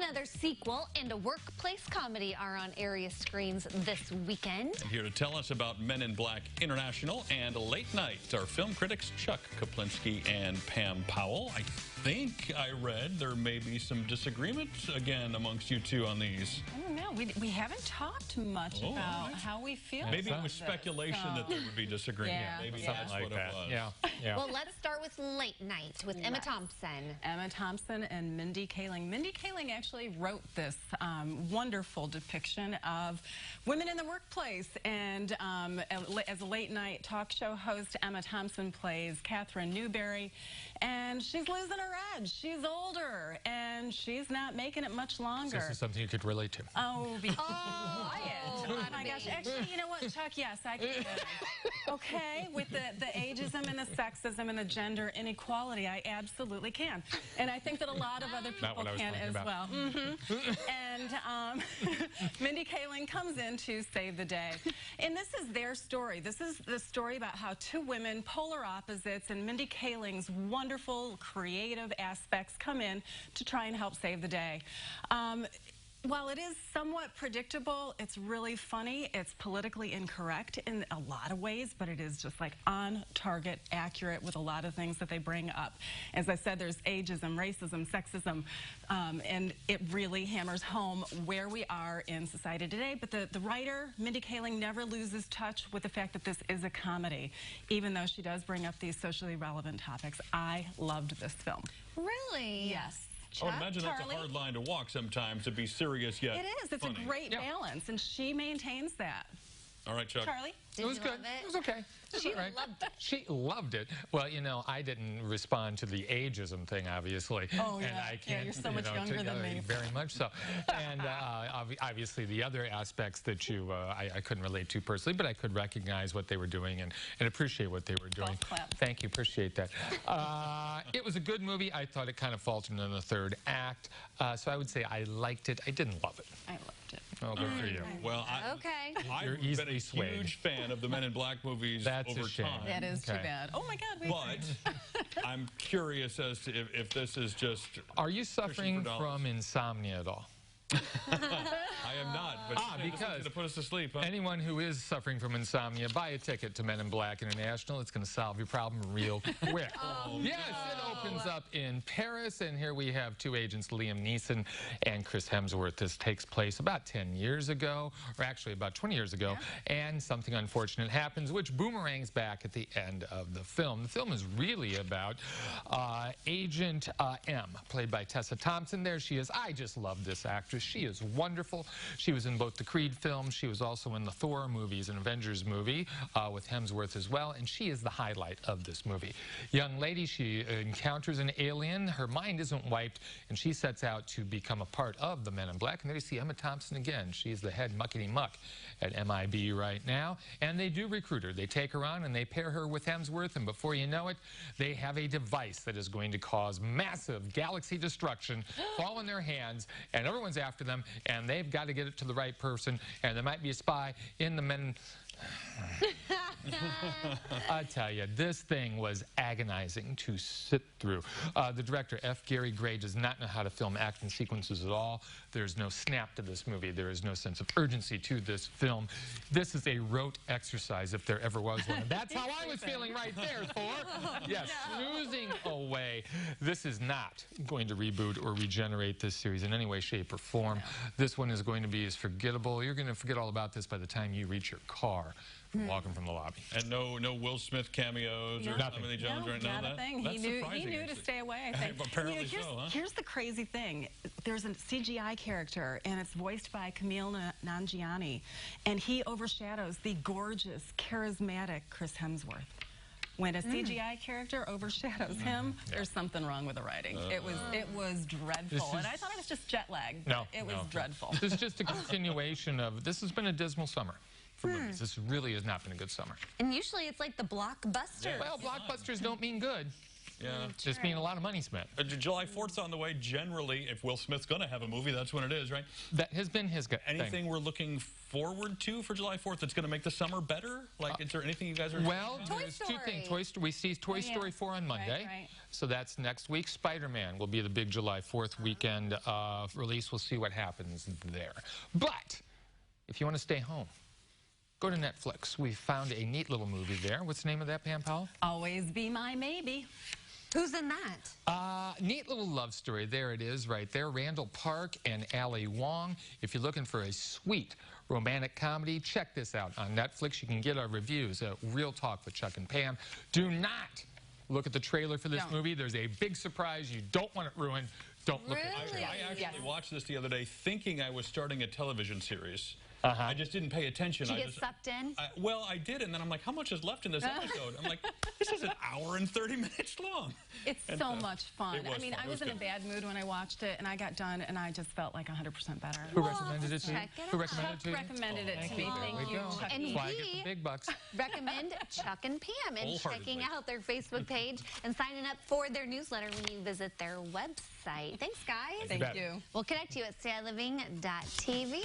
Another sequel and a workplace comedy are on area screens this weekend. Here to tell us about Men in Black International and Late Night are film critics Chuck Kaplinski and Pam Powell. I think I read there may be some disagreement again amongst you two on these. I don't know. We haven't talked much about how we feel. Maybe it was speculation that there would be disagreement. Yeah, Maybe yeah. that's like what that. it was. Yeah. Well, let's start with Late Night with Emma Thompson. Emma Thompson and Mindy Kaling. Mindy Kaling actually wrote this wonderful depiction of women in the workplace. And as a late night talk show host, Emma Thompson plays Catherine Newberry. And she's losing her edge. She's older, and she's not making it much longer. This is something you could relate to. Oh, be quiet. Oh my gosh. Actually, you know what, Chuck? Yes, I can. Okay, with the ageism and the sexism and the gender inequality, I absolutely can. And I think that a lot of other people can as well. And Mindy Kaling comes in to save the day. And this is their story. This is the story about how two women, polar opposites, and Mindy Kaling's wonderful, creative aspects come in to try and help save the day. While it is somewhat predictable, it's really funny. It's politically incorrect in a lot of ways, but it is just like on target, accurate with a lot of ththings that they bring up. As I said, there's ageism, racism, sexism, and it really hammers home where we are in society today. But the writer, Mindy Kaling, never loses touch with the fact that this is a comedy, even though she does bring up these socially relevant topics. I loved this film. Really? Yes. I would imagine that's a hard line to walk sometimes, to be serious yet It is. It's funny. a great balance, and she maintains that. All right, Chuck. Charlie? It was good. It was okay. She loved it. She loved it. Well, you know, I didn't respond to the ageism thing, obviously. Oh, and yeah. I can't, You're so much younger than me. Very much so. And obviously the other aspects that I couldn't relate to personally, but I could recognize what they were doing and appreciate what they were doing. Thank you. Appreciate that. It was a good movie. I thought it kind of faltered in the third act. So I would say I liked it. I didn't love it. I loved it. Oh, good for you. Well, Okay. I've been a huge fan of the Men in Black movies over time. That is too bad. Oh my God. But I'm curious as to if this is just... Are you suffering from insomnia at all? I am not, but because to put us to sleep. Huh? Anyone who is suffering from insomnia, buy a ticket to Men in Black International. It's going to solve your problem real quick. Yes, it opens up in Paris, and here we have two agents, Liam Neeson and Chris Hemsworth. This takes place about 10 years ago, or actually about 20 years ago, and something unfortunate happens, which boomerangs back at the end of the film. The film is really about Agent M, played by Tessa Thompson. There she is. I just love this actress. She is wonderful. She was in both the Creed films. She was also in the Thor movies and Avengers movie with Hemsworth as well, and she is the highlight of this movie. Young lady, she encounters an alien. Her mind isn't wiped, and she sets out to become a part of the Men in Black. And there you see Emma Thompson again. She's the head muckety-muck at MIB right now, and they do recruit her. They take her on, and they pair her with Hemsworth, and before you know it, they have a device that is going to cause massive galaxy destruction fall in their hands, and everyone's after them, and they've got to get it to the right person, and there might be a spy in the Men. I tell you, this thing was agonizing to sit through. The director, F. Gary Gray, does not know how to film action sequences at all. There's no snap to this movie. There is no sense of urgency to this film. This is a rote exercise, if there ever was one. And that's how I was feeling right there, Thor. Yes, snoozing away. This is not going to reboot or regenerate this series in any way, shape, or form. This one is going to be as forgettable. You're going to forget all about this by the time you reach your car. Walking from the lobby. And no Will Smith cameos or Tommy Lee Jones or not a thing. He knew to stay away, I think. Apparently so, huh? Here's the crazy thing. There's a CGI character, and it's voiced by Camille Nanjiani, and he overshadows the gorgeous, charismatic Chris Hemsworth. When a CGI character overshadows him, there's something wrong with the writing. It was dreadful, and I thought it was just jet lag. No, it was dreadful. This is just a continuation of, this has been a dismal summer for movies. This really has not been a good summer. And usually it's like the blockbuster. Well, blockbusters don't mean good. Yeah. Just mean a lot of money spent. July 4th's on the way. Generally, if Will Smith's going to have a movie, that's when it is, right? That has been his thing. Anything we're looking forward to for July 4th that's going to make the summer better? Like, is there anything you guys are... Well, Toy there's two Story. things. We see Toy Story 4 on Monday. Right. So that's next week. Spider-Man will be the big July 4th weekend release. We'll see what happens there. But if you want to stay home, go to Netflix. We found a neat little movie there. What's the name of that, Pam Powell? Always Be My Maybe. Who's in that? Neat little love story. There it is right there. Randall Park and Ali Wong. If you're looking for a sweet romantic comedy, check this out on Netflix. You can get our reviews at Real Talk with Chuck and Pam. Do not look at the trailer for this movie. There's a big surprise you don't want it ruined. Don't look at the trailer. I actually watched this the other day thinking I was starting a television series. Uh-huh. I just didn't pay attention. Did you get sucked in? Well, I did, and then I'm like, how much is left in this episode? I'm like, this is an hour and 30 minutes long. It's so much fun. It was I mean, fun. I was in a bad mood when I watched it, and I got done, and I just felt like 100% better. Who recommended it to you? check it Who out. recommended it to you? Recommended it to me. There Thank we you, go. Chuck. And That's why I get we- the big bucks. Recommend Chuck and Pam and checking out their Facebook page and signing up for their newsletter when you visit their website. Thanks, guys. Thank you. We'll connect you at styliving.tv.